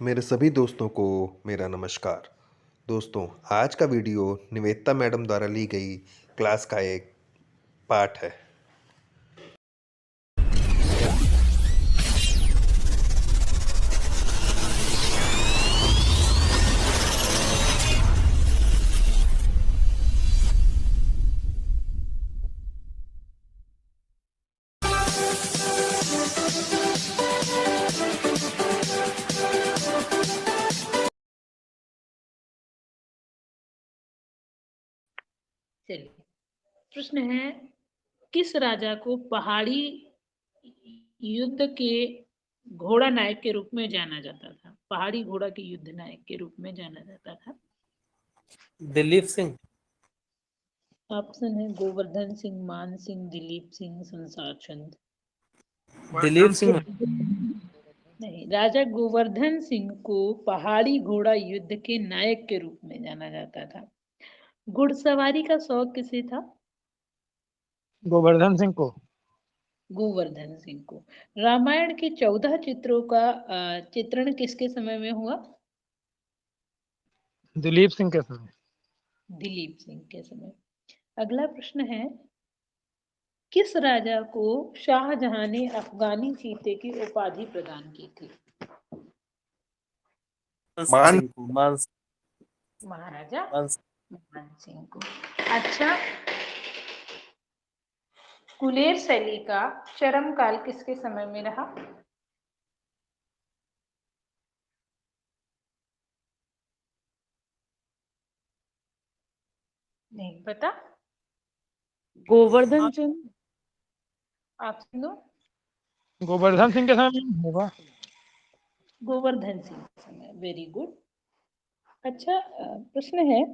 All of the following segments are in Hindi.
मेरे सभी दोस्तों को मेरा नमस्कार। दोस्तों, आज का वीडियो निवेदिता मैडम द्वारा ली गई क्लास का एक पाठ है। चलिए, प्रश्न है, किस राजा को पहाड़ी युद्ध के घोड़ा नायक के रूप में जाना जाता था? पहाड़ी घोड़ा के युद्ध नायक के रूप में जाना जाता था। दिलीप सिंह। ऑप्शन है गोवर्धन सिंह, मान सिंह, दिलीप सिंह, संसार चंद। दिलीप सिंह नहीं, राजा गोवर्धन सिंह को पहाड़ी घोड़ा युद्ध के नायक के रूप में जाना जाता था। घुड़सवारी का शौक किसे था? गोवर्धन सिंह को। गोवर्धन सिंह को। रामायण के 14 चित्रों का चित्रण किसके समय में हुआ? दिलीप सिंह के समय। दिलीप सिंह के समय। अगला प्रश्न है, किस राजा को शाहजहां ने अफगानी चीते की उपाधि प्रदान की थी? महाराजा मान सिंह को। अच्छा, कुलेर शैली का चरम काल किसके समय में रहा? नहीं पता। गोवर्धन सिंह। आप सुनो। गोवर्धन सिंह के समय में होगा। गोवर्धन सिंह के समय। Very good. अच्छा, प्रश्न है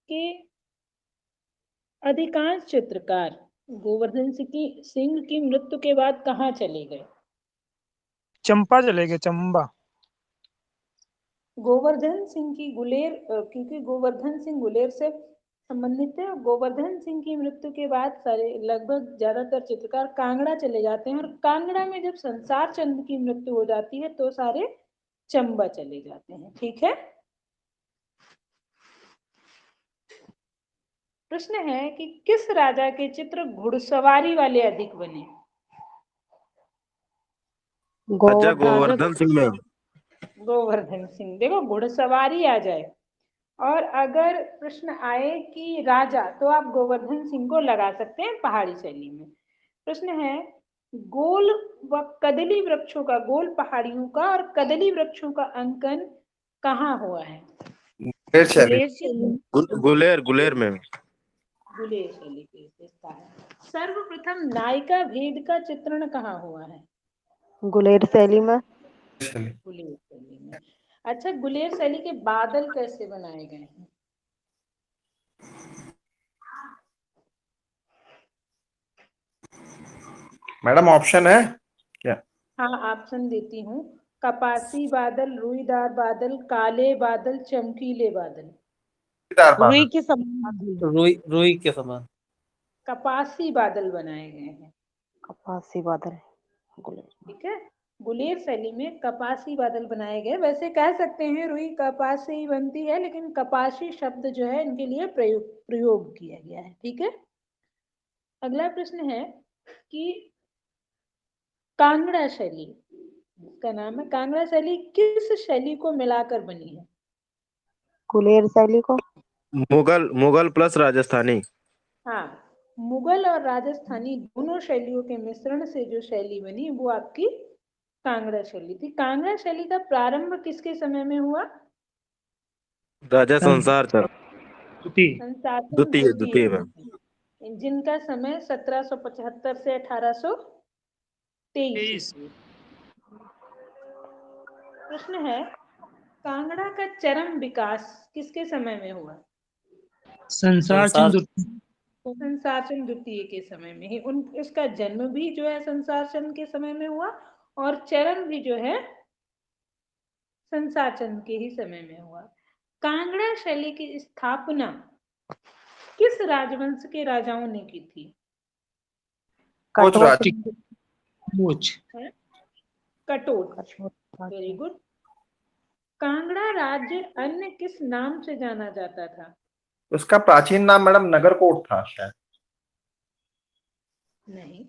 कि अधिकांश चित्रकार गोवर्धन सिंह की मृत्यु के बाद कहाँ चले गए? चंपा चले गए, चंबा। गोवर्धन सिंह की गुलेर, क्योंकि गोवर्धन सिंह गुलेर से संबंधित है। गोवर्धन सिंह की मृत्यु के बाद सारे लगभग ज्यादातर चित्रकार कांगड़ा चले जाते हैं, और कांगड़ा में जब संसार चंद की मृत्यु हो जाती है तो सारे चंबा चले जाते हैं। ठीक है। प्रश्न है कि किस राजा के चित्र घुड़सवारी वाले अधिक बने? गोवर्धन सिंह में। गोवर्धन सिंह। देखो, घुड़सवारी आ जाए और अगर प्रश्न आए कि राजा, तो आप गोवर्धन सिंह को लगा सकते हैं पहाड़ी शैली में। प्रश्न है, गोल व कदली वृक्षों का, गोल पहाड़ियों का और कदली वृक्षों का अंकन कहाँ हुआ है? गुलेर में। गुलेर शैली की विशेषता है। सर्वप्रथम नायिका भेद का चित्रण कहाँ हुआ है? गुलेर शैली में। गुलेर शैली में। अच्छा, गुलेर शैली के बादल कैसे बनाए गए हैं? मैडम ऑप्शन है क्या? हाँ, ऑप्शन देती हूँ। कपासी बादल, रुईदार बादल, काले बादल, चमकीले बादल। रुई के समान। रुई के समान। कपासी बादल बनाए गए हैं। कपासी बादल। ठीक है। गुलेर शैली में कपासी बादल बनाए गए। वैसे कह सकते हैं रुई कपास से ही बनती है, लेकिन कपासी शब्द जो है इनके लिए प्रयोग किया गया है। ठीक है। अगला प्रश्न है कि कांगड़ा शैली, इसका नाम है कांगड़ा शैली, किस शैली को मिलाकर बनी है? गुलेर शैली को। मुगल प्लस राजस्थानी। हाँ, मुगल और राजस्थानी दोनों शैलियों के मिश्रण से जो शैली बनी वो आपकी कांगड़ा शैली थी। कांगड़ा शैली का प्रारंभ किसके समय में हुआ? राजा संसार चंद संसाचन द्वितीय द्वितीय में। जिनका समय 1775 से 1823। प्रश्न है, कांगड़ा का चरम विकास किसके समय में हुआ? संसार चंद। संसाचन द्वितीय के समय में ही। उसका जन्म भी जो है संसाचन के समय में हुआ, और चरम भी जो है संसाचन के ही समय में हुआ। कांगड़ा शैली की स्थापना किस राजवंश के राजाओं ने की थी? कटोच। Very good. कांगड़ा राज्य अन्य किस नाम से जाना जाता था? उसका प्राचीन नाम मैडम नगरकोट था शायद। नहीं।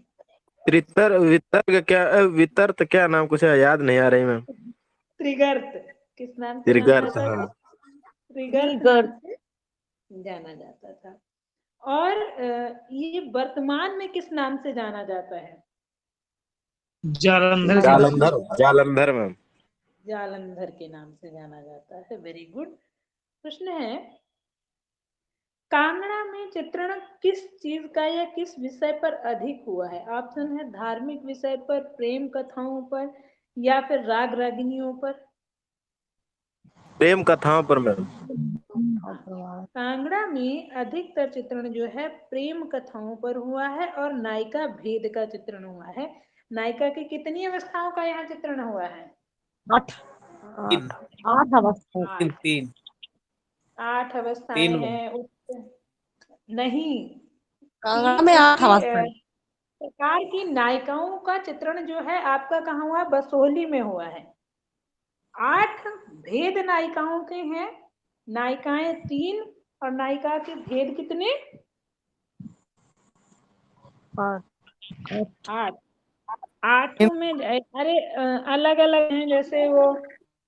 त्रितर वितर्क क्या वितर्क क्या नाम कुछ है, याद नहीं आ रही मैम। त्रिगर्त किस नाम से जाना त्रिगर्त, जाता हाँ। था? त्रिगर्त नाम से जाना जाता था। और ये वर्तमान में किस नाम से जाना जाता है? जालंधर के नाम जालंधर, जालंधर मैम। जालंधर के नाम से जाना जाता है। Very good. प्रश्न है, कांगड़ा में चित्रण किस चीज का या किस विषय पर अधिक हुआ है? ऑप्शन है धार्मिक विषय पर, प्रेम कथाओं पर, या फिर राग रागिनियों पर। प्रेम कथाओं पर मैम। कांगड़ा में अधिकतर चित्रण जो है प्रेम कथाओं पर हुआ है और नायिका भेद का चित्रण हुआ है। नायिका की कितनी अवस्थाओं का यहाँ चित्रण हुआ है? 8 अवस्था। 8 अवस्थाएं हैं। नहीं, कांगड़ा में 8 अवस्था। प्रकार की नायिकाओं का चित्रण जो है आपका कहाँ हुआ? बसोहली में हुआ है। 8 भेद नायिकाओं के हैं। नायिकाएं 3 और नायिका के भेद कितने? 8। 8 में अरे अलग अलग हैं, जैसे वो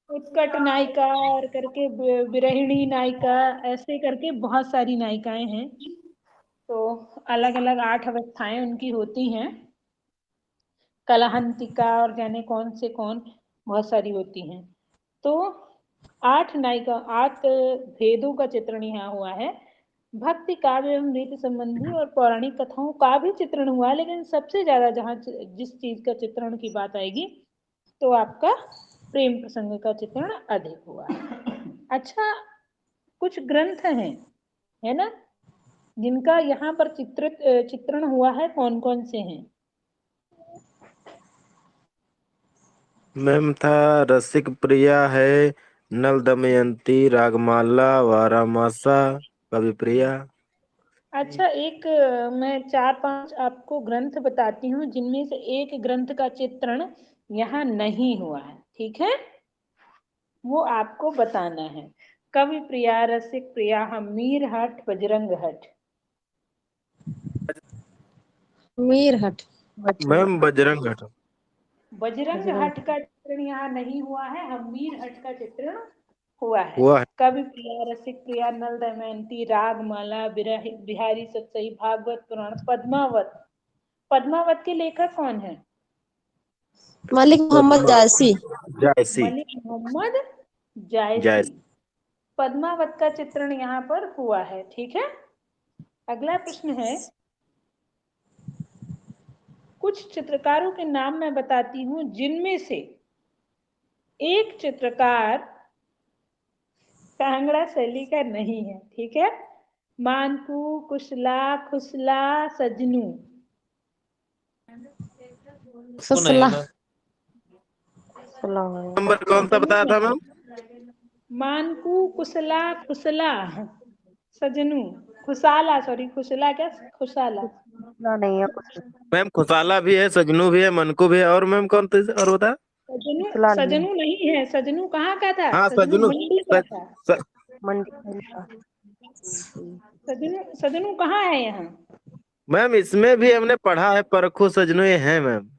उत्कट नायिका और करके विरहिणी नायिका, ऐसे करके बहुत सारी नायिकाएं हैं। तो अलग अलग 8 अवस्थाएं उनकी होती हैं। कलहंतिका और जाने कौन से कौन, बहुत सारी होती हैं। तो 8 नायिका 8 भेदों का चित्रण यहाँ हुआ है। भक्ति काव्य एवं रीति संबंधी और पौराणिक कथाओं का भी चित्रण हुआ है, लेकिन सबसे ज्यादा जहाँ जिस चीज का चित्रण की बात आएगी तो आपका प्रेम प्रसंग का चित्रण अधिक हुआ है। अच्छा, कुछ ग्रंथ हैं, है ना, जिनका यहाँ पर चित्रण हुआ है, कौन कौन से हैं? मैम था रसिक प्रिया है, नल दमयंती, रागमाला, वारामासा, कवि प्रिया। अच्छा, एक मैं 4-5 आपको ग्रंथ बताती हूँ जिनमें से एक ग्रंथ का चित्रण यहाँ नहीं हुआ है, ठीक है? वो आपको बताना है। कवि प्रिया, रसिक प्रिया, हमीर हट, बजरंग हट। मीरहट। मैम बजरंग घट। बजरंग हट का चित्रण यहाँ नहीं हुआ है, हमीर हट का चित्रण हुआ है। हुआ है। कवि प्रिया, रसिक प्रिया, नल दमयंती, रागमाला, बिहारी सतसई, भागवत पुराण, पद्मावत। पद्मावत के लेखक कौन है? मलिक मोहम्मद जायसी। जायसी। मलिक मोहम्मद जायसी। जायसी। पद्मावत का चित्रण यहाँ पर हुआ है, ठीक है? अगला प्रश्न है, कुछ चित्रकारों के नाम मैं बताती हूँ जिनमें से एक चित्रकार कांगड़ा शैली का नहीं है, ठीक है? मानकू, कुशला, खुसला, सजनू। सुसला। नंबर कौन सा बताया था मैम? मानकू, कुशला, खुसला, सजनू, खुशाला, सॉरी खुशला क्या, खुशाला। नहीं है। मैम खुशाला भी है, सजनू भी है, मनकू भी है, और मैम कौन थे और होता? सजनू नहीं है। सजनू कहाँ का था? हाँ सजनू सजनू। मंडी का था। मंडी का। सजनू कहाँ है यहाँ? मैम इसमें भी हमने पढ़ा है, परखू सजनू ये है मैम।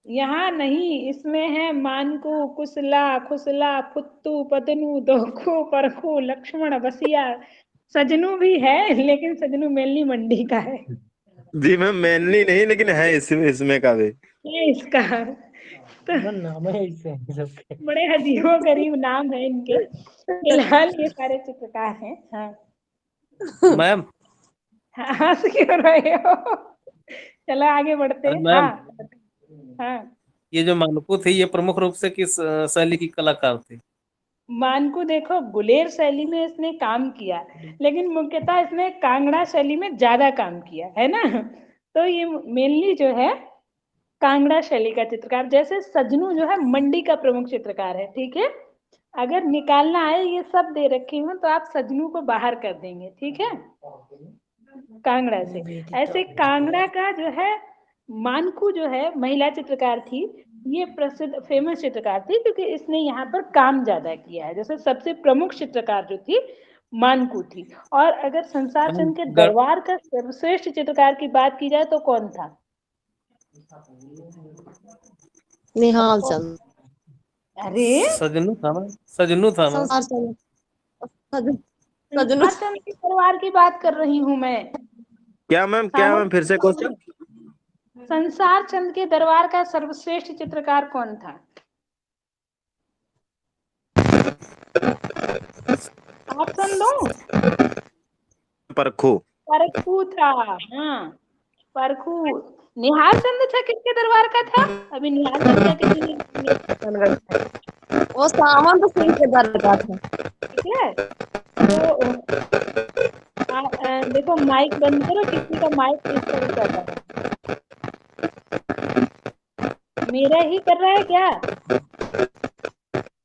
यहाँ नहीं, इसमें है मानकू, कुशला, खुसला, फुत्तू, पतनू, दोखू, परखू, लक्ष्मण, बसिया। सजनू भी है, लेकिन सजनू मेनली मंडी का है। जी मैम मेनली नहीं, लेकिन है इसमें का भी। ये इसका तो नाम है इससे सबके। बड़े अजीबो गरीब नाम है इनके। फिलहाल ये सारे चित्रकार हैं। हाँ मैम। हाँ, हंस क्यों रहे हो? चलो आगे बढ़ते हैं। मैम, हाँ हाँ, ये जो मानकू थे ये प्रमुख रूप से किस शैली की कलाकार थे? मानकू देखो गुलेर शैली में इसने काम किया, लेकिन मुख्यतः इसने कांगड़ा शैली में ज्यादा काम किया है ना। तो ये मेनली जो है कांगड़ा शैली का चित्रकार। जैसे सजनू जो है मंडी का प्रमुख चित्रकार है, ठीक है? अगर निकालना है, ये सब दे रखी हूँ तो आप सजनू को बाहर कर देंगे, ठीक है, कांगड़ा से। ऐसे कांगड़ा का जो है मानकू जो है महिला चित्रकार थी, ये प्रसिद्ध फेमस चित्रकार थी क्योंकि इसने यहाँ पर काम ज्यादा किया है। जैसे सबसे प्रमुख चित्रकार जो थी मानकू थी। और अगर संसार चंद के दरबार का सर्वश्रेष्ठ चित्रकार की बात की जाए तो कौन था? निहाल चंद। अरे सजनू था ना, सजनू था ना। संसार चंद। सजनू। संसार चंद के दरबार की बात कर रही हूँ मैं। क्या मैम फिर से क्वेश्चन? संसार चंद के दरबार का सर्वश्रेष्ठ चित्रकार कौन था? ऑप्शन दो। परखू। परखू था। हाँ, परखू। निहाल चंद था किसके दरबार का था? अभी निहाल चंद का किसी ने वो सामंत सिंह के दरबार था। ठीक है। तो देखो माइक बंद करो, किसी का माइक डिस्टर्ब कर रहा है। मेरा ही कर रहा है क्या?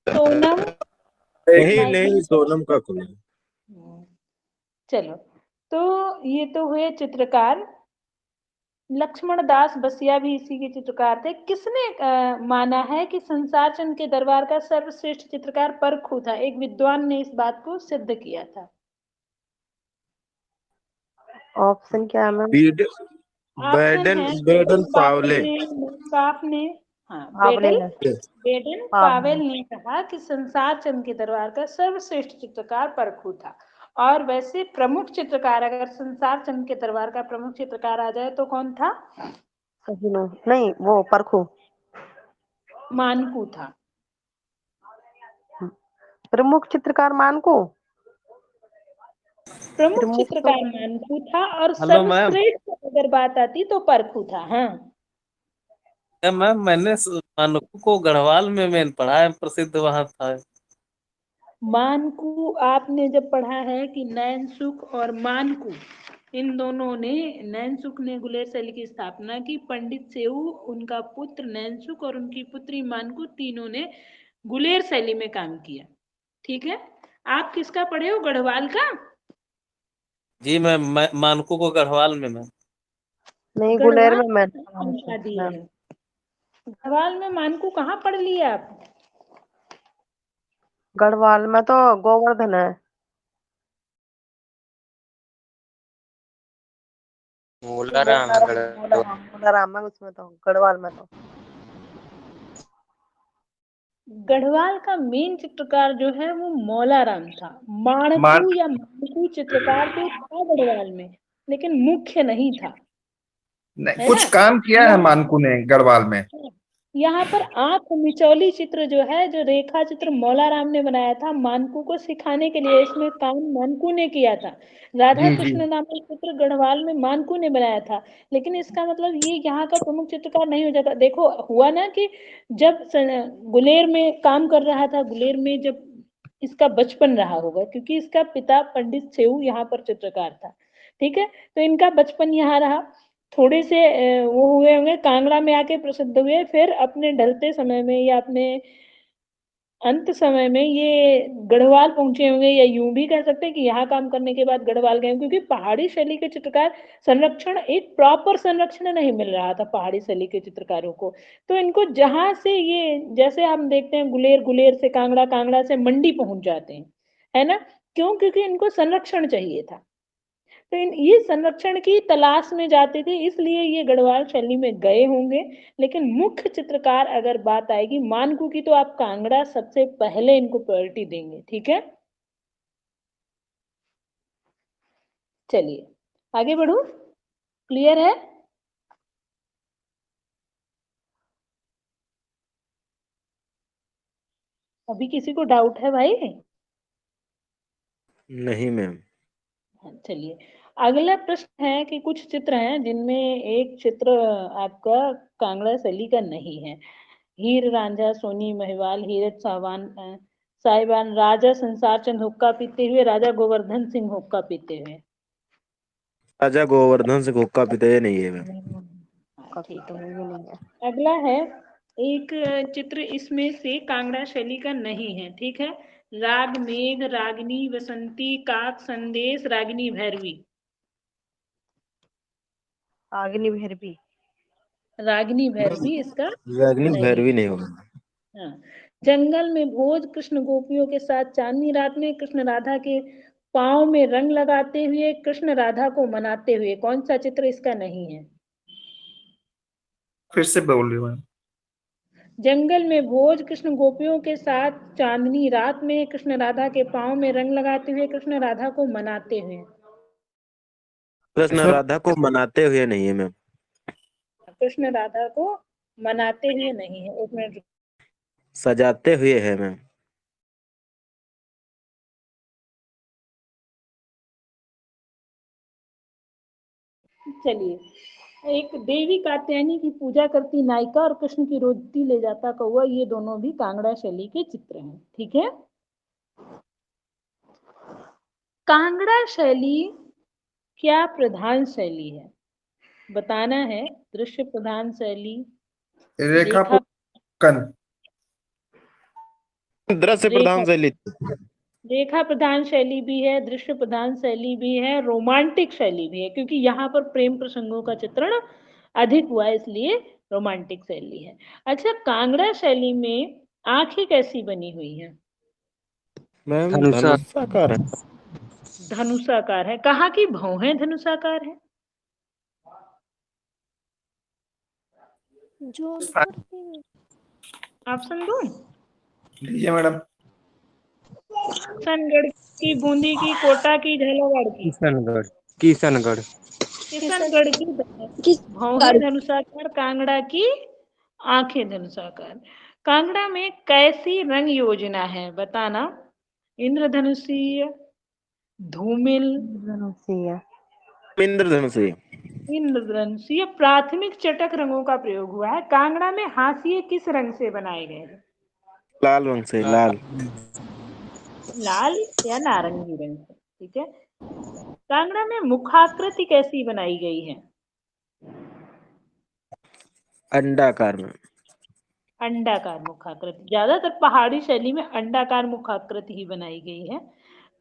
सोनम नहीं सोनम का खुला। चलो, तो ये तो हुए चित्रकार। लक्ष्मण दास बसिया भी इसी के चित्रकार थे। किसने माना है कि संसार चंद के दरबार का सर्वश्रेष्ठ चित्रकार परखू था? एक विद्वान ने इस बात को सिद्ध किया था। ऑप्शन क्या है मैम? ऑप्शन है बेडन पावले। काफ ने, हाँ पावले बेडन ने। बेडन पावले। पावेल ने कहा कि संसार चंद के दरबार का सर्वश्रेष्ठ चित्रकार परखू था। और वैसे प्रमुख चित्रकार, अगर संसार चंद के दरबार का प्रमुख चित्रकार आ जाए तो कौन था? सजनू नहीं, वो परखू। मानकू था। प्रमुख चित्रकार मानकू। प्रमुख प्रमुख तो चित्रकार मानकू था और हेलो मैम। सर्वश्रेष्ठ अगर बात आती तो परखू था। हाँ मैम मैंने मानकू को गढ़वाल में मैंने पढ़ा है, प्रसिद्ध वहां था। मानकू आपने जब पढ़ा है कि नैनसुख और मानकू, इन दोनों ने, नैनसुख ने गुलेर शैली की स्थापना की। पंडित सेऊ, उनका पुत्र नैनसुख और उनकी पुत्री मानकू, तीनों ने गुलेर शैली में काम किया। ठीक है। आप किसका पढ़े हो, गढ़वाल का? जी मैं मानकू को गढ़वाल में मैं। नहीं, गुलेर गढ़वाल में मैं समझा दिए मैम। हैं। गढ़वाल में मानकू कहाँ पढ़ लिया आप? गढ़वाल में तो गोवर्धन है। मोलाराम है गढ़वाल। मोलाराम है उसमें तो, गढ़वाल में तो। गढ़वाल का मेन चित्रकार जो है वो मौलाराम था। माणकू या मानकू चित्रकार तो था गढ़वाल में, लेकिन मुख्य नहीं था, नहीं, है कुछ ना? काम किया है मानकू ने गढ़वाल में। यहाँ पर आंख मिचौली चित्र जो है, जो रेखा चित्र मौलाराम ने बनाया था मानकू को सिखाने के लिए, इसमें काम मानकू ने किया था। राधा जी जी। कृष्ण नामक चित्र गढ़वाल में मानकू ने बनाया था। लेकिन इसका मतलब ये यहाँ का प्रमुख चित्रकार नहीं हो जाता। देखो हुआ ना कि जब गुलेर में काम कर रहा था, गुलेर में जब इसका बचपन रहा होगा, क्योंकि इसका पिता पंडित सेऊ यहाँ पर चित्रकार था। ठीक है, तो इनका बचपन यहाँ रहा। थोड़े से वो हुए होंगे, कांगड़ा में आके प्रसिद्ध हुए, फिर अपने ढलते समय में या अपने अंत समय में ये गढ़वाल पहुंचे होंगे, या यूं भी कह सकते हैं कि यहाँ काम करने के बाद गढ़वाल गए, क्योंकि पहाड़ी शैली के चित्रकार, संरक्षण, एक प्रॉपर संरक्षण नहीं मिल रहा था पहाड़ी शैली के चित्रकारों को। तो इनको जहां से ये, जैसे हम देखते हैं गुलेर, गुलेर से कांगड़ा, कांगड़ा से मंडी पहुंच जाते हैं, है ना? क्यों? क्योंकि इनको संरक्षण चाहिए था। तो ये संरक्षण की तलाश में जाते थे, इसलिए ये गढ़वाल शैली में गए होंगे। लेकिन मुख्य चित्रकार अगर बात आएगी मानकू की, तो आप कांगड़ा सबसे पहले इनको प्रायोरिटी देंगे। ठीक है, चलिए आगे बढ़ू। क्लियर है? अभी किसी को डाउट है भाई? नहीं मैम। चलिए, अगला प्रश्न है कि कुछ चित्र हैं जिनमें एक चित्र आपका कांगड़ा शैली का नहीं है। हीर रांझा, सोनी महिवाल, हीरज साहिबान, राजा संसार चंद हुक्का पीते हुए, राजा गोवर्धन सिंह हुक्का पीते हुए। राजा गोवर्धन से हुक्का पीते ये नहीं है मैम। हाँ, कभी ठीक तो है। नहीं है। अगला है एक चित्र, इसमें से कांगड़ा शैली का नहीं है। ठीक है, राग मेघ, रागिनी बसंती, काक संदेश, रागिनी भैरवी। आगनी भैरवी। रागिनी भैरवी इसका रागिनी नहीं। भैरवी नहीं होगा। हाँ। जंगल में भोज कृष्ण गोपियों के साथ चांदनी रात में कृष्ण राधा के पाँव में रंग लगाते हुए कृष्ण राधा को मनाते हुए, कौन सा चित्र इसका नहीं है? फिर से बोल रही हूँ। जंगल में भोज कृष्ण गोपियों के साथ चांदनी रात में कृष्ण राधा के पाँव में रंग लगाते हुए कृष्ण राधा को मनाते हुए। कृष्ण इसमें राधा को मनाते हुए नहीं है मैम। कृष्ण राधा को मनाते हुए नहीं है, एक मिनट। सजाते हुए है मैम। चलिए, एक देवी कात्यायनी की पूजा करती नायिका और कृष्ण की रोटी ले जाता कौवा, ये दोनों भी कांगड़ा शैली के चित्र हैं। ठीक है। कांगड़ा शैली क्या प्रधान शैली है? बताना है। दृश्य प्रधान शैली, रेखा रेखा दृश्य प्रधान शैली। रेखा प्रधान शैली भी है, दृश्य प्रधान शैली भी है, रोमांटिक शैली भी है, क्योंकि यहाँ पर प्रेम प्रसंगों का चित्रण अधिक हुआ है, इसलिए रोमांटिक शैली है। अच्छा, कांगड़ा शैली में आंखें कैसी बनी हुई हैं? मैम धनुषाकार है। धनुषाकार है। कहाँ की भौहें धनुषाकार है? ऑप्शन दूं? लीजिए मैडम। किशनगढ़ की, बूंदी की, कोटा की, झालावाड़ की? किशनगढ़। किशनगढ़। किशनगढ़ की भौहें धनुषाकार, कांगड़ा की आंखें धनुषाकार। कांगड़ा में कैसी रंग योजना है? बताना। इंद्रधनुषीय, धूमिल, धनुषीय। इंद्रधनुषी। इंद्रधनुषीय। प्राथमिक चटक रंगों का प्रयोग हुआ है। कांगड़ा में हाशिए किस रंग से बनाए गए हैं? लाल रंग से। लाल। लाल या नारंगी रंग से। ठीक है। कांगड़ा में मुखाकृति कैसी बनाई गई है? अंडाकार में। अंडाकार मुखाकृति। ज्यादातर पहाड़ी शैली में अंडाकार मुखाकृति ही बनाई गई है।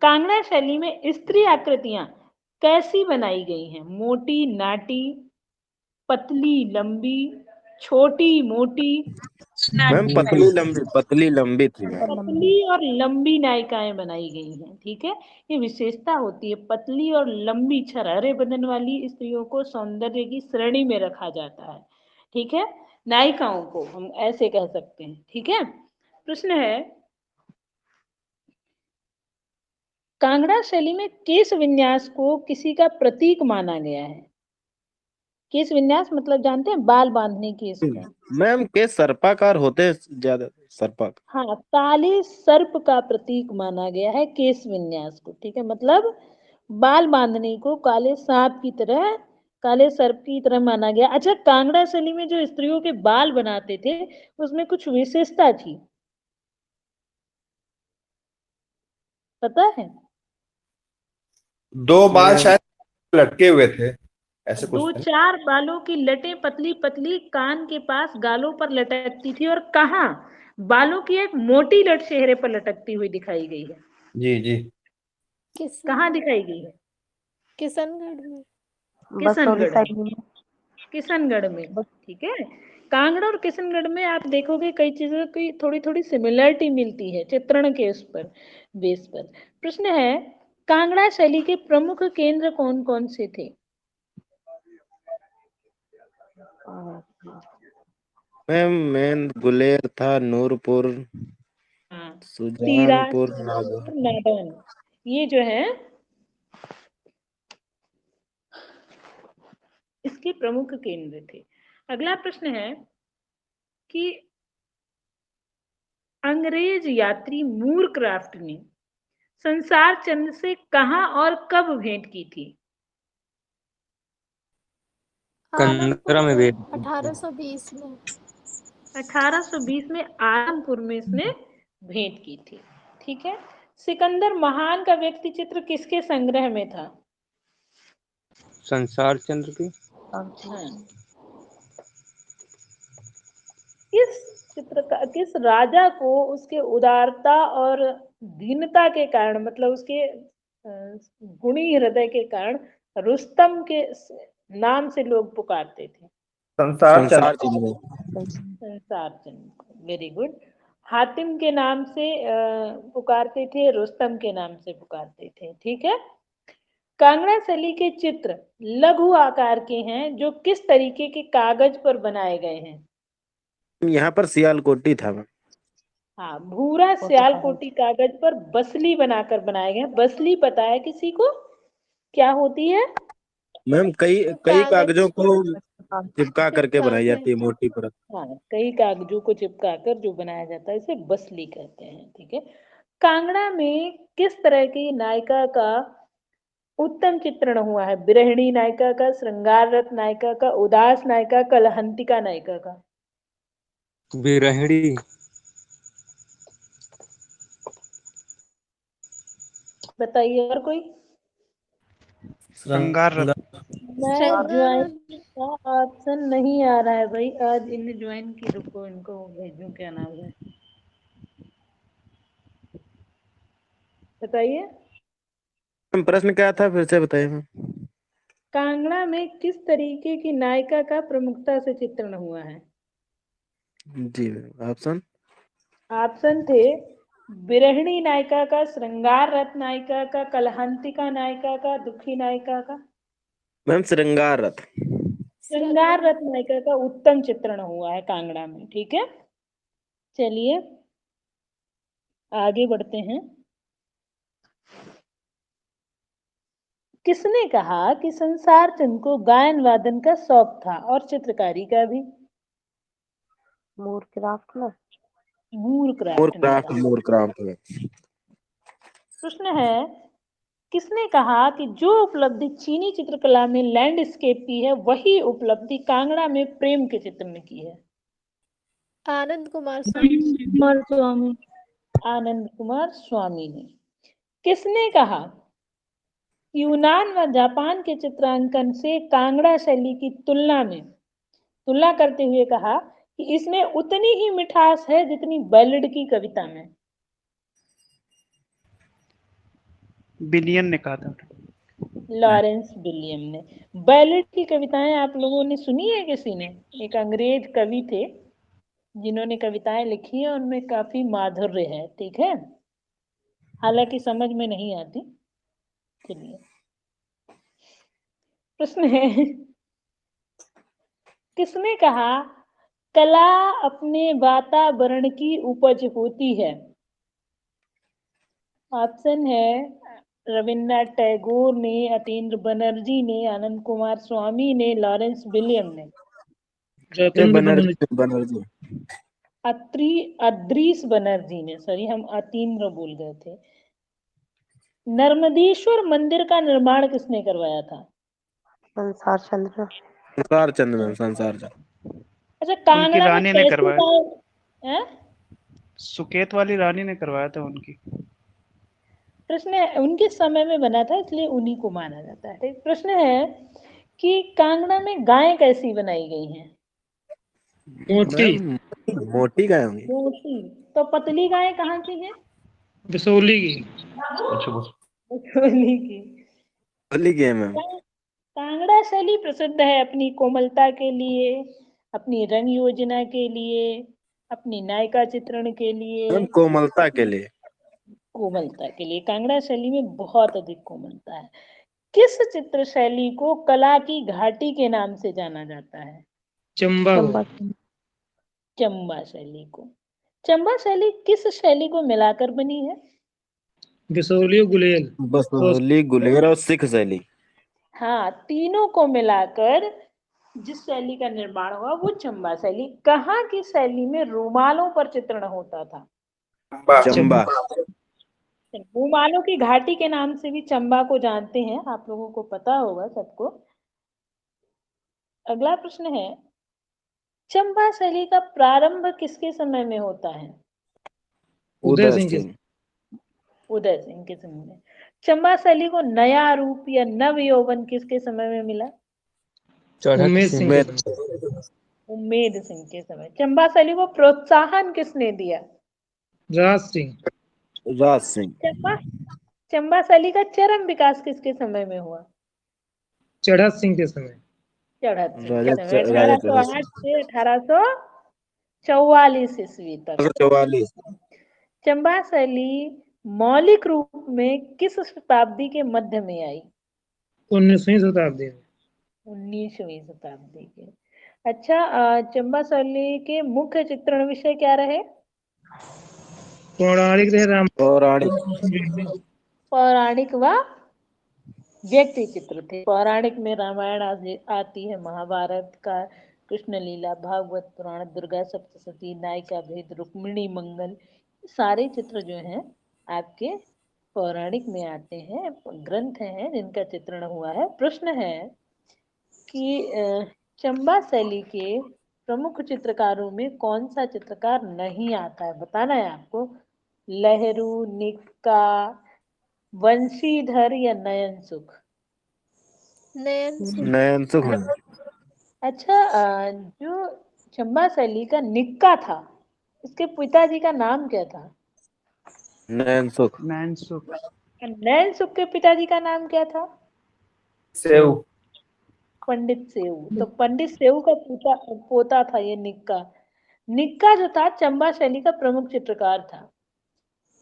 कांगड़ा शैली में स्त्री आकृतियां कैसी बनाई गई हैं? मोटी, नाटी, पतली, लंबी, छोटी, मोटी? मैम पतली लंबी थी मैम। पतली और लंबी नायिकाएं बनाई गई हैं। ठीक है। ये विशेषता होती है, पतली और लंबी छरहरे बदन वाली स्त्रियों को सौंदर्य की श्रेणी में रखा जाता है। ठीक है। नायिकाओं को हम ऐसे कह सकते हैं। ठीक है। प्रश्न है, कांगड़ा शैली में केश विन्यास को किसी का प्रतीक माना गया है? केश विन्यास मतलब जानते हैं? बाल बांधने केश को। मैम के सर्पाकार होते हैं ज्यादा। सर्पाकार। हाँ, काले सर्प का प्रतीक माना गया है केश विन्यास को। ठीक है। मतलब बाल बांधने को काले सांप की तरह, काले सर्प की तरह माना गया। अच्छा, कांगड़ा शैली में जो स्त्रियों के बाल बनाते थे उसमें कुछ विशेषता थी, पता है? दो बाल शायद लटके हुए थे, ऐसे कुछ दो थे। चार बालों की लटें पतली पतली कान के पास गालों पर लटकती थी, और कहाँ बालों की एक मोटी लट चेहरे पर लटकती हुई दिखाई गई है। जी जी। कहाँ दिखाई गई है? किशनगढ़ में। बसोली किशनगढ़ साइड में। में। किशनगढ़ में। ठीक है। कांगड़ा और किशनगढ़ में आप देखोगे कई चीजों की थोड़ी थोड़ी सिमिलरिटी मिलती है चित्रण के उस पर, बेस पर। प्रश्न है, कांगड़ा शैली के प्रमुख केंद्र कौन कौन से थे? मैम मेन गुलेर था, नूरपुर, हाँ, तीरा, सुजानपुर, नागौर। नादौन, ये जो है इसके प्रमुख केंद्र थे। अगला प्रश्न है कि अंग्रेज यात्री मूरक्राफ्ट ने संसार चंद्र से कहां और कब भेंट की थी? कंदरा में भी 1820 में। 1820 में आलमपुर में इसने भेंट की थी। ठीक है। सिकंदर महान का व्यक्ति चित्र किसके संग्रह में था? संसार चंद्र की। हाँ। किस राजा को उसके उदारता और दीनता के कारण, मतलब उसके गुणी हृदय के कारण रुस्तम के नाम से लोग पुकारते थे? संसार संसार चंद्र। चंद्र। संसार चंद्र, वेरी गुड। हातिम के नाम से पुकारते थे, रुस्तम के नाम से पुकारते थे, ठीक है। कांगड़ा शैली के चित्र लघु आकार के हैं जो किस तरीके के कागज पर बनाए गए हैं? यहाँ पर सियालकोटी था मैम। हाँ, भूरा सियालकोटी कागज पर बसली बनाकर बनाए गए हैं। बसली पता है किसी को क्या होती है? मैम कई कई कागज कागजों को चिपका करके बनाई चिपका जाती है मोटी परत। हाँ, कई कागजों को चिपकाकर जो बनाया जाता है इसे बसली कहते हैं, ठीक है। कांगड़ा में किस तरह की नायिका का उत्तम चित्रण हुआ है? विरहिणी नायिका का, श्रृंगार रथ नायिका का, उदास नायिका, कलहंतिका नायिका का? विरहिणी। बताइए और कोई। श्रृंगार रथ। मैं श्रृंगार ज्वाइन रथ। का ऑप्शन नहीं आ रहा है भाई, आज इन्हें ज्वाइन की, रुको इनको भेजूं, क्या नाम है बताइए। मैम प्रश्न क्या था फिर से बताइए मैम। कांगड़ा में किस तरीके की नायिका का प्रमुखता से चित्रण हुआ है? जी मैम ऑप्शन। ऑप्शन थे विरहिणी नायिका का, श्रृंगार रथ नायिका का, कलहंतिका नायिका का, दुखी नायिका का? मैम श्रृंगार रथ। श्रृंगार रथ नायिका का उत्तम चित्रण हुआ है कांगड़ा में, ठीक है। चलिए आगे बढ़ते हैं। किसने कहा कि संसार चंद को गायन वादन का शौक था और चित्रकारी का भी? मूर क्राफ्ट में। मूरक्राफ्ट ने कहा। मोर क्राफ्ट में। प्रश्न है, किसने कहा कि जो उपलब्धि चीनी चित्रकला में लैंडस्केप की है वही उपलब्धि कांगड़ा में प्रेम के चित्र में की है? आनंद कुमार स्वामी। आनंद कुमार स्वामी ने। किसने कहा यूनान व जापान के चित्रांकन से कांगड़ा शैली की तुलना करते हुए कहा कि इसमें उतनी ही मिठास है जितनी बैलेड की कविता में? बिलियन ने कहा था। लॉरेंस विलियम ने। बैलेड की कविताएं आप लोगों ने सुनी है किसी ने? एक अंग्रेज कवि थे जिन्होंने कविताएं लिखी है, उनमें काफी माधुर्य है, ठीक है, हालांकि समझ में नहीं आती। चलिए प्रश्न है, किसने कहा कला अपने वातावरण की उपज होती है? ऑप्शन है रविन्द्रनाथ टैगोर ने, अतीन्द्र बनर्जी ने, आनंद कुमार स्वामी ने, लॉरेंस विलियम ने। बनर्जी। अद्रीस बनर्जी ने, सॉरी हम अतीन्द्र बोल गए थे। नर्मदेश्वर मंदिर का निर्माण किसने करवाया था? संसार चंद्र। संसार चंद्र मैम संसार चंद्र। अच्छा, उनकी कांगड़ा में रानी ने कैसी करवाया। हैं? सुकेत वाली रानी ने करवाया था उनकी। प्रश्न है, उनके समय में बना था इसलिए उन्हीं को माना जाता है। ठीक, प्रश्न है कि कांगड़ा में गायें कैसी बनाई गई हैं? मैम मोटी गाय होंगी। मोटी। तो पतली गायें कहाँ की हैं? बिसौली की। बसोली की। बोली की है मैम। कांगड़ा शैली प्रसिद्ध है अपनी कोमलता के लिए, अपनी रंग योजना के लिए, अपनी नायिका चित्रण के लिए। मैम कोमलता के लिए। कोमलता के लिए कांगड़ा शैली में बहुत अधिक कोमलता है। किस चित्र शैली को कला की घाटी के नाम से जाना जाता है? चंबा। चंबा शैली को। चंबा शैली किस शैली को मिलाकर बनी है? बिसौली गुलेल। बसोली गुलेर और सिख शैली। हाँ, तीनों को मिलाकर जिस शैली का निर्माण हुआ वो चंबा शैली। कहाँ की शैली में रूमालों पर चित्रण होता था? चंबा। रूमालों की घाटी के नाम से भी चंबा को जानते हैं, आप लोगों को पता होगा सबको। अगला प्रश्न है, चंबा शैली का प्रारंभ किसके समय में होता है? उदय सिंह। उदय सिंह के समय में। चंबा शैली को नया रूप या नव यौवन किसके समय में मिला? उमेद सिंह। उम्मेद सिंह के समय। चंबा शैली को प्रोत्साहन किसने दिया? राज सिंह। राज सिंह। चंबा शैली का चरम विकास किसके समय में हुआ? चढ़ा सिंह के समय। चढ़त सिंह के राजा समय राजा 1808 से 1844 ईस्वी तक। 44। चंबा शैली मौलिक रूप में किस शताब्दी के मध्य में आई? 19वीं शताब्दी में। 19वीं शताब्दी के। अच्छा, चंबा शैली के मुख्य चित्रण विषय क्या रहे? पौराणिक रहे राम पौराणिक। पौराणिक व व्यक्ति चित्र थे। पौराणिक में रामायण आती है, महाभारत का कृष्ण लीला, भागवत पुराण, दुर्गा सप्तशती, नायिका भेद, रुक्मिणी मंगल, सारे चित्र जो हैं आपके पौराणिक में आते हैं, ग्रंथ हैं जिनका चित्रण हुआ है। प्रश्न है कि चंबा शैली के प्रमुख चित्रकारों में कौन सा चित्रकार नहीं आता है? बताना है आपको। लहरू, निक्का, वंशीधर या नयन सुख? नयन सुख। अच्छा, जो चंबा शैली का निक्का था, इसके पिताजी का नाम क्या था? नयन सुख। नयन सुख के पिताजी का नाम क्या था? सेव। पंडित सेऊ। तो पंडित सेऊ का पोता था ये निक्का। निक्का जो था चंबा शैली का प्रमुख चित्रकार था।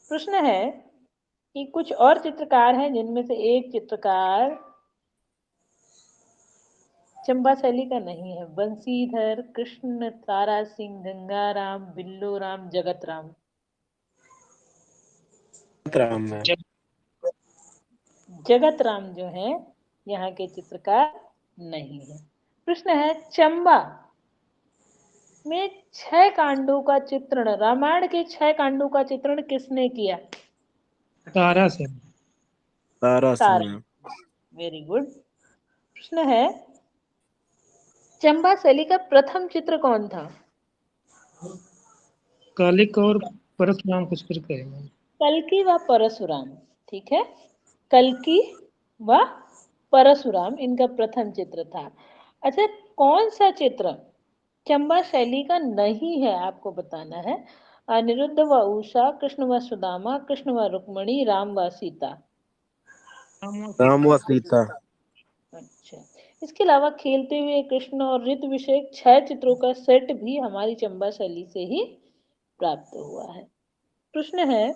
प्रश्न है कि कुछ और चित्रकार हैं जिनमें से एक चित्रकार चंबा शैली का नहीं है। बंसीधर, कृष्ण, तारा सिंह, गंगाराम, बिल्लूराम, जगतराम। राम में। जगतराम जो है यहाँ के चित्रकार नहीं है। प्रश्न है चंबा में 6 कांडों का चित्रण, रामायण के 6 कांडों का चित्रण किसने किया? तारा सिंह। तारा तारा। सिंह। Very good. प्रश्न है चंबा शैली का प्रथम चित्र कौन था? कालिक और परशुराम कुछ करके है। कल्कि व परशुराम। ठीक है, कल्कि व परशुराम इनका प्रथम चित्र था। अच्छा, कौन सा चित्र चंबा शैली का नहीं है आपको बताना है। अनिरुद्ध व उषा, कृष्ण व सुदामा, कृष्ण व रुक्मणी, राम व सीता। राम व सीता। अच्छा, इसके अलावा खेलते हुए कृष्ण और ऋतु विषयक 6 चित्रों का सेट भी हमारी चंबा शैली से ही प्राप्त हुआ है। प्रश्न है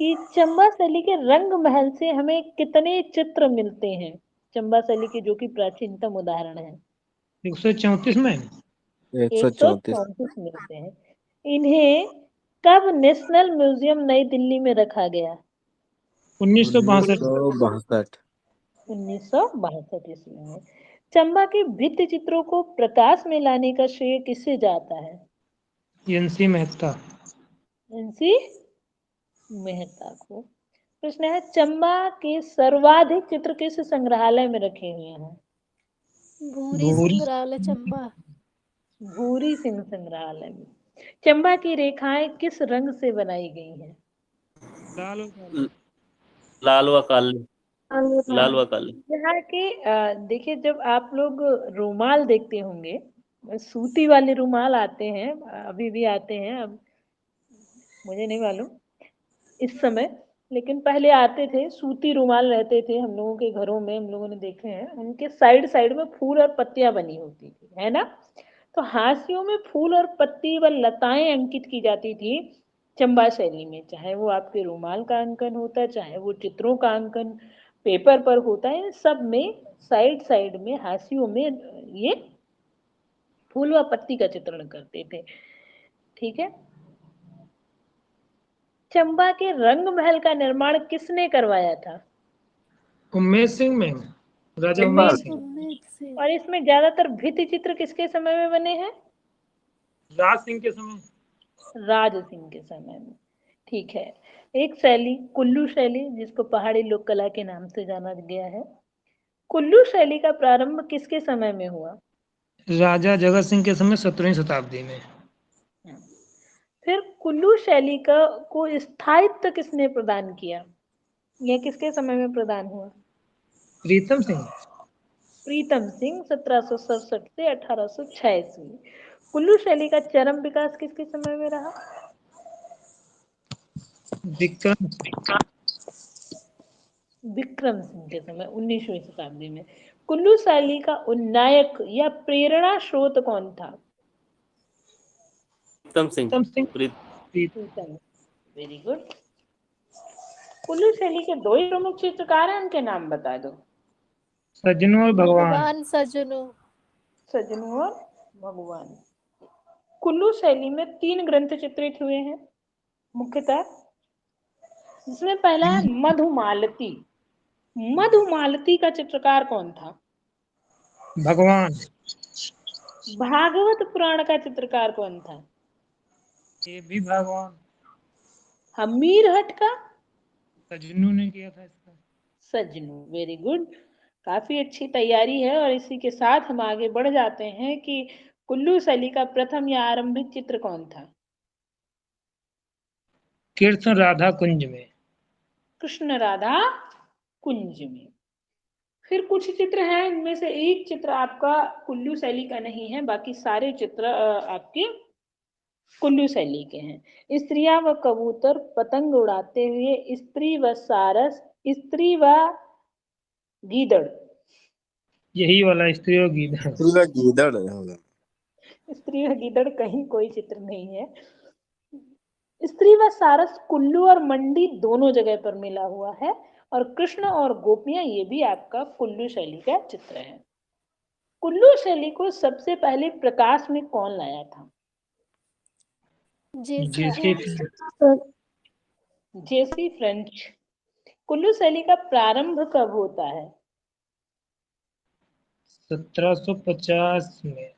कि चंबा शैली के रंग महल से हमें कितने चित्र मिलते हैं? चंबा शैली के जो कि प्राचीनतम उदाहरण है। 134 में। 134। 134 मिलते हैं। इन्हें कब नेशनल म्यूजियम नई दिल्ली में रखा गया? 1962। 1962। 1962 ईस्वी में। चंबा के भित्ति चित्रों को प्रकाश में लाने का श्रेय किससे जाता है? एनसी मेहता। एनसी मेहता को। प्रश्न है चंबा के सर्वाधिक चित्र किस संग्रहालय में रखे हुए हैं? भूरी संग्रहालय चंबा। भूरी सिंह संग्रहालय में। चंबा की रेखाएं किस रंग से बनाई गई हैं? लाल व काली। लाल व काली। यहाँ के देखिए, जब आप लोग रुमाल देखते होंगे, सूती वाले रुमाल आते हैं, अभी भी आते हैं, अब मुझे नहीं मालूम इस समय, लेकिन पहले आते थे, सूती रुमाल रहते थे हम लोगों के घरों में, हम लोगों ने देखे हैं। उनके साइड साइड में फूल और पत्तियां बनी होती थी, है ना? तो हाशियों में फूल और पत्ती व लताएं अंकित की जाती थी चंबा शैली में। चाहे वो आपके रुमाल का अंकन होता, चाहे वो चित्रों का अंकन पेपर पर होता है, सब में साइड साइड में हाशियों में ये फूल व पत्ती का चित्रण करते थे। ठीक है। चंबा के रंग महल का निर्माण किसने करवाया था? उमेश सिंह में। राजा उमेश सिंह। और इसमें ज्यादातर भित्ति चित्र किसके समय में बने हैं? राज सिंह के समय। राज सिंह के समय में। ठीक है। एक शैली कुल्लू शैली, जिसको पहाड़ी लोक कला के नाम से जाना गया है। कुल्लू शैली का प्रारंभ किसके समय में हुआ? राजा जगत सिंह के समय 17वीं शताब्दी में। फिर कुल्लू शैली का को स्थायित्व किसने प्रदान किया? यह किसके समय में प्रदान हुआ? प्रीतम सिंह। प्रीतम सिंह 1767 से 1806 ईस्वी। कुल्लू शैली का चरम विकास किसके समय में रहा? विक्रम सिंह के समय, 19वीं शताब्दी में। कुल्लू शैली का उन्नायक या प्रेरणा स्रोत कौन था? प्रीतम सिंह। प्रीतम सिंह। प्रीतम। Very good. कुल्लू शैली के दो ही प्रमुख चित्रकार हैं, उनके नाम बता दो। सज्जनों और भगवान। भगवान सजनों। सज्जनों और भगवान। कुल्लू शैली में 3 ग्रंथ चित्रित हुए हैं मुख्यतः, जिसमें पहला है मधुमालती। मधुमालती का चित्रकार कौन था? भगवान। भागवत पुराण का चित्रकार कौन था? ये भी भगवान। हमीरहट का? सज्जनों ने किया था इसका। सज्जनू। Very good. काफी अच्छी तैयारी है। और इसी के साथ हम आगे बढ़ जाते हैं कि कुल्लू शैली का प्रथम या आरंभिक चित्र कौन था? कृष्ण राधा कुंज में। कृष्ण राधा कुंज में। फिर कुछ चित्र हैं, इनमें से एक चित्र आपका कुल्लू शैली का नहीं है, बाकी सारे चित्र आपके कुल्लू शैली के हैं। स्त्रियां व कबूतर, पतंग उड़ाते हुए, स्त्री व सारस, स्त्री व गीदड़। यही वाला स्त्री और गीदड़। पूरा गीदड़ होगा। स्त्री व गीदड़ कहीं कोई चित्र नहीं है। स्त्री व सारस कुल्लू और मंडी दोनों जगह पर मिला हुआ है। और कृष्ण और गोपियां, ये भी आपका कुल्लू शैली का चित्र है। कुल्लू शैली को सबसे पहले प्रकाश में कौन लाया था? जेसी जैसे फ्रेंच। जेसी फ्रेंच। कुल्लू शैली का प्रारंभ कब होता है? 1750 में।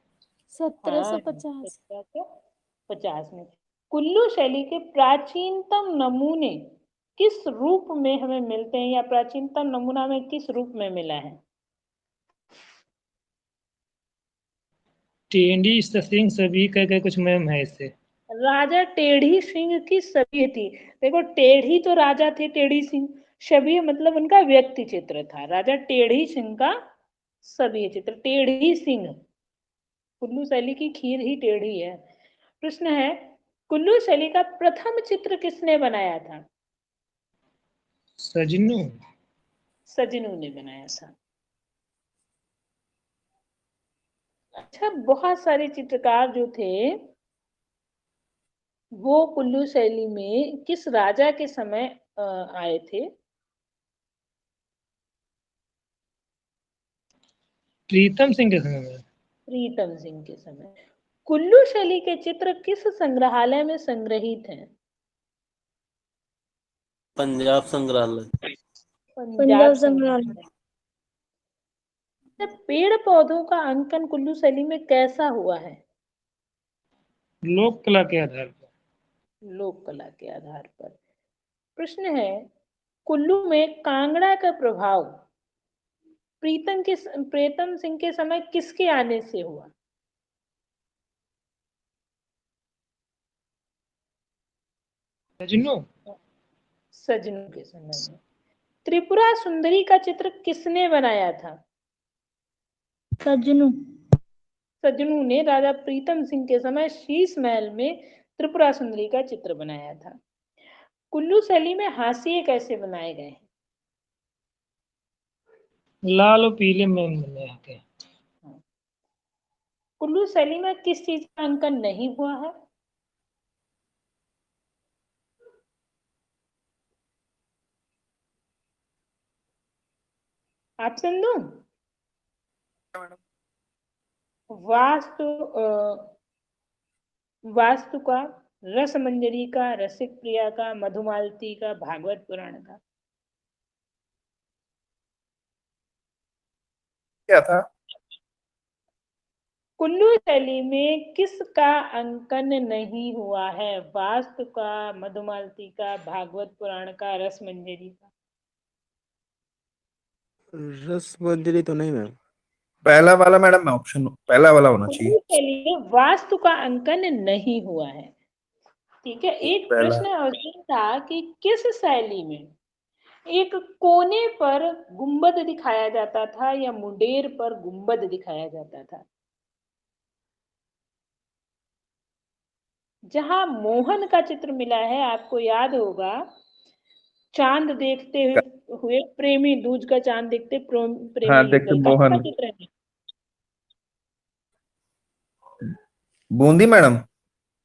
1750। 1750 में। कुल्लू शैली के प्राचीनतम नमूने किस रूप में हमें मिलते हैं, या प्राचीनतम नमूना में किस रूप में मिला है? टेढ़ी सिंह सभी कह कुछ मैम है इससे। राजा टेढ़ी सिंह की सभी थी। देखो, टेढ़ी तो राजा थे, टेढ़ी सिंह। सभी मतलब उनका व्यक्ति चित्र था। राजा टेढ़ी सिंह का सभी चित्र। टेढ़ी सिंह, कुल्लू शैली की खीर ही टेढ़ी है। प्रश्न है, कुल्लू शैली का प्रथम चित्र किसने बनाया था? सजनू। सजनू ने बनाया था। अच्छा, बहुत सारे चित्रकार जो थे वो कुल्लू शैली में किस राजा के समय आए थे? प्रीतम सिंह के समय में। प्रीतम सिंह के समय। कुल्लू शैली के चित्र किस संग्रहालय में संग्रहित हैं? पंजाब संग्रहालय। पंजाब संग्रहालय। पेड़ पौधों का अंकन कुल्लू शैली में कैसा हुआ है? लोक कला के आधार पर। लोक कला के आधार पर। प्रश्न है, कुल्लू में कांगड़ा का प्रभाव प्रीतम सिंह के समय किसके आने से हुआ? सजनू। सजनू के समय में। त्रिपुरा सुंदरी का चित्र किसने बनाया था? सजनू। सजनू ने राजा प्रीतम सिंह के समय शीश महल में त्रिपुरा सुंदरी का चित्र बनाया था। कुल्लू शैली में हाशिए कैसे बनाए गए हैं? लाल और पीले में बने आते हैं। कुल्लू शैली में किस चीज का अंकन नहीं हुआ है? ऑप्शन दूं? वास्तु वास्तु का, रसमंजरी का, रसिक प्रिया का, मधुमालती का, भागवत पुराण का। क्या था? कुल्लू शैली में किसका अंकन नहीं हुआ है? वास्तु का, मधुमालती का, भागवत पुराण का, रसमंजरी का। रस मंजरी तो नहीं मैम। पहला वाला मैडम, ऑप्शन पहला वाला होना चाहिए। कुल्लू शैली में वास्तु का अंकन नहीं हुआ है। ठीक है। एक पहला। प्रश्न और ये था कि किस शैली में एक कोने पर गुंबद दिखाया जाता था या मुंडेर पर गुंबद दिखाया जाता था? जहां मोहन का चित्र मिला है, आपको याद होगा चांद देखते हुए प्रेमी, दूज का चांद देखते प्रेमी हाँ, युगल, देखते कहाँ का मोहन। चित्र है? बूंदी मैडम।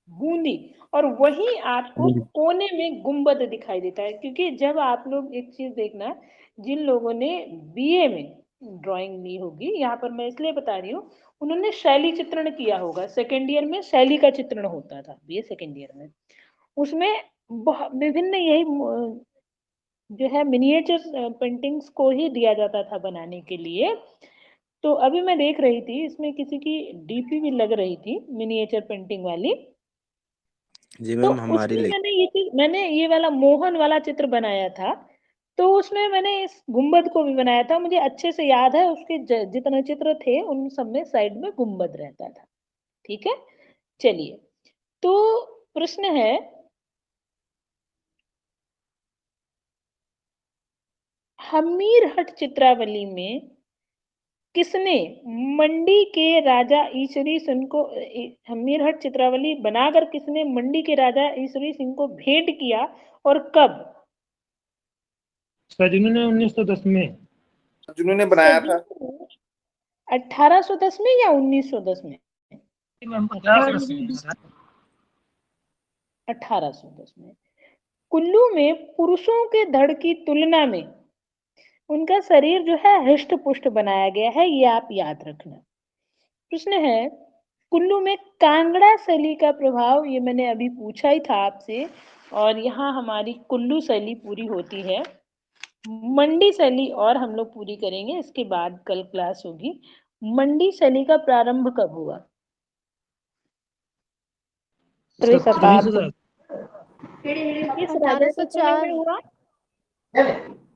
बूंदी। और वहीं आपको बूंदी। कोने में गुंबद दिखाई देता है, क्योंकि जब आप लोग एक चीज देखना, जिन लोगों ने बीए में ड्राइंग ली होगी, यहाँ पर मैं इसलिए बता रही हूँ, उन्होंने शैली चित्रण किया होगा। सेकेंड ईयर में शैली का चित्रण होता था, बीए सेकेंड ईयर में, उसमें विभिन्न यही जो है मिनिएचर पेंटिंग्स को ही दिया जाता था बनाने के लिए। तो अभी मैं देख रही थी, इसमें किसी की डीपी भी लग रही थी मिनिएचर पेंटिंग वाली। जी तो मैम, हमारी उसमें मैंने ये वाला मोहन वाला चित्र बनाया था। तो उसमें मैंने इस गुंबद को भी बनाया था, मुझे अच्छे से याद है। उसके जितने चित्र थे उन सब में साइड में गुंबद रहता था। ठीक है, चलिए। तो प्रश्न है, हमीरहट चित्रावली में किसने मंडी के राजा ईश्वरी सिंह को, हमीरहट चित्रावली बनाकर किसने मंडी के राजा ईश्वरी सिंह को भेंट किया और कब? सजनू ने 1910 में। जिन्होंने बनाया था। 1810 में या 1910 में? मैम 1810 में। 1810 में। कुल्लू में पुरुषों के धड़ की तुलना में उनका शरीर जो है हृष्ट पुष्ट बनाया गया है, ये आप याद रखना। प्रश्न है, कुल्लू में कांगड़ा शैली का प्रभाव, ये मैंने अभी पूछा ही था आपसे, और यहाँ हमारी कुल्लू शैली पूरी होती है। मंडी शैली और हम लोग पूरी करेंगे, इसके बाद कल क्लास होगी। मंडी शैली का प्रारंभ कब हुआ? 17वीं शताब्दी। किस राजा के समय में 1804 हुआ?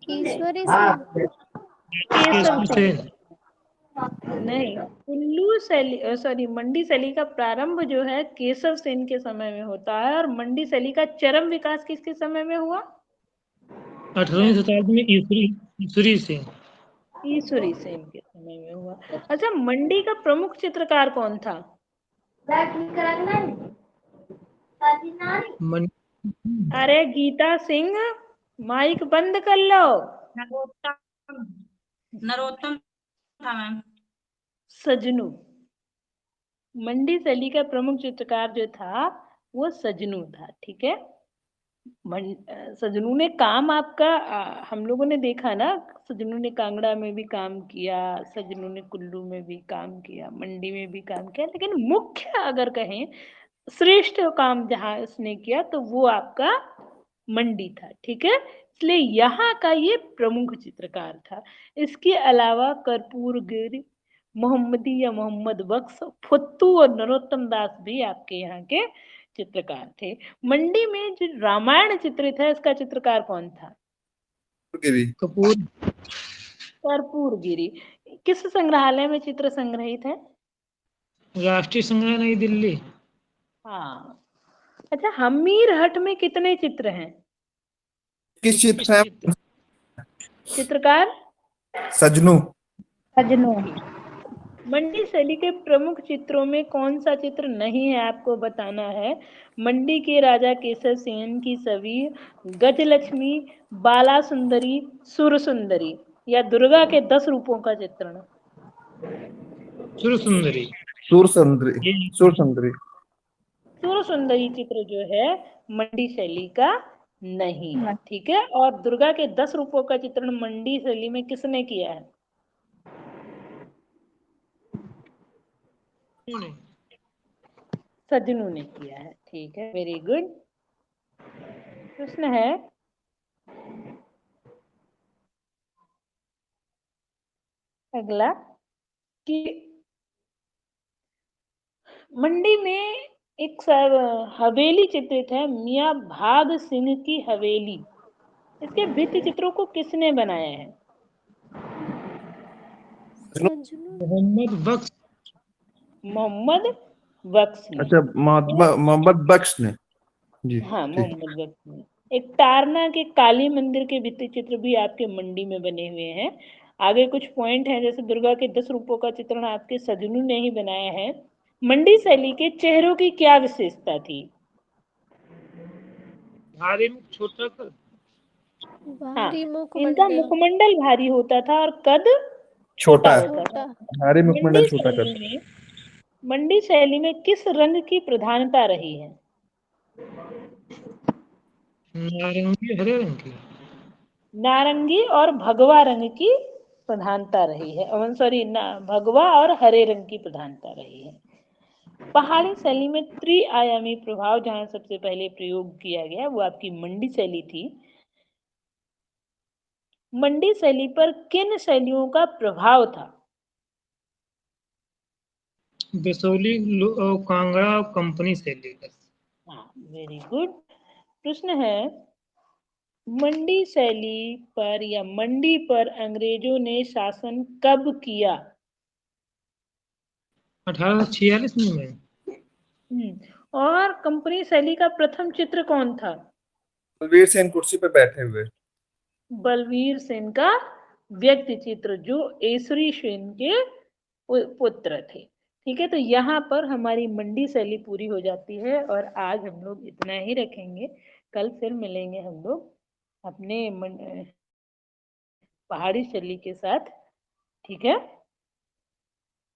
ईश्वरी सिंह। केशव केशव सिंह। सेन। नहीं, कुल्लू शैली, सॉरी, मंडी शैली का प्रारंभ जो है केशव सेन के समय में होता है। और मंडी शैली का चरम विकास किसके समय में हुआ? 18वीं शताब्दी में ईश्वरी सिंह। ईश्वरी सेन के समय में हुआ। अच्छा, मंडी का प्रमुख चित्रकार कौन था? मन अरे गीता सिंह, माइक बंद कर लो। नरोत्तम था मैम। सजनू। मंडी शैली का प्रमुख चित्रकार जो था वो सजनू था। ठीक है, सजनू ने काम आपका, हम लोगों ने देखा ना, सजनू ने कांगड़ा में भी काम किया, सजनू ने कुल्लू में भी काम किया, मंडी में भी काम किया, लेकिन मुख्य अगर कहें श्रेष्ठ काम जहां उसने किया तो वो आपका मंडी था। ठीक है, इसलिए यहाँ का ये प्रमुख चित्रकार था। इसके अलावा कर्पूरगिरी, मोहम्मदी या मोहम्मद बख्श, फुत्तू और नरोत्तम दास भी आपके यहाँ के चित्रकार थे। मंडी में जो रामायण चित्रित है, इसका चित्रकार कौन था? कपूर। कर्पूरगिरी। किस संग्रहालय में चित्र संग्रहित है? राष्ट्रीय संग्रह नई दिल्ली। हाँ। अच्छा, हमीरहट में कितने चित्र हैं? किस चित्र है? चित्रकार सजनू। सजनू। मंडी शैली के प्रमुख चित्रों में कौन सा चित्र नहीं है, आपको बताना है। मंडी के राजा केशव सेन की छवि, गजलक्ष्मी, बाला सुंदरी, सुर सुंदरी, या दुर्गा के 10 रूपों का चित्रण? सुर सुंदरी। सूर सुंदरी। सूर सुंदरी। सुर सुंदरी चित्र जो है मंडी शैली का नहीं है। ठीक है, और दुर्गा के 10 रूपों का चित्रण मंडी शैली में किसने किया है? सजनू ने किया है। ठीक है, वेरी गुड। प्रश्न है, अगला, कि मंडी में एक हवेली चित्रित है, मियाँ भाग सिंह की हवेली। इसके भित्ति चित्रों को किसने बनाया है? मोहम्मद बख्श। मोहम्मद बख्श ने। अच्छा, मोहम्मद बख्श ने। जी हाँ, ठीक। मोहम्मद बख्श ने। एक तारना के काली मंदिर के भित्ति चित्र भी आपके मंडी में बने हुए हैं। आगे कुछ पॉइंट हैं, जैसे दुर्गा के 10 रूपों का चित्रण आपके सजनू ने ही बनाया है। मंडी शैली के चेहरों की क्या विशेषता थी? भारे में छोटा कर। बाहरी इनका मुखमंडल मुखमंडल भारी होता था और कद छोटा होता था। भारी मुखमंडल छोटा कर मंडी शैली में किस रंग की प्रधानता रही है? नारंगी हरे रंग की। नारंगी और भगवा रंग की प्रधानता रही है। सॉरी, भगवा और हरे रंग की प्रधानता रही है। पहाड़ी शैली में त्रिआयामी प्रभाव जहां सबसे पहले प्रयोग किया गया वो आपकी मंडी शैली थी। मंडी शैली पर किन शैलियों का प्रभाव था? बसोली और कांगड़ा और कंपनी शैली का। हाँ, वेरी गुड। प्रश्न है, मंडी शैली पर या मंडी पर अंग्रेजों ने शासन कब किया? 1846 में। और कंपनी शैली का प्रथम चित्र कौन था? बलवीर सेन कुर्सी पे बैठे हुए। बलवीर सेन का व्यक्ति चित्र, जो एसरी सेन के पुत्र थे। ठीक है, तो यहाँ पर हमारी मंडी शैली पूरी हो जाती है और आज हम लोग इतना ही रखेंगे। कल फिर मिलेंगे हम लोग अपने पहाड़ी शैली के साथ। ठीक है।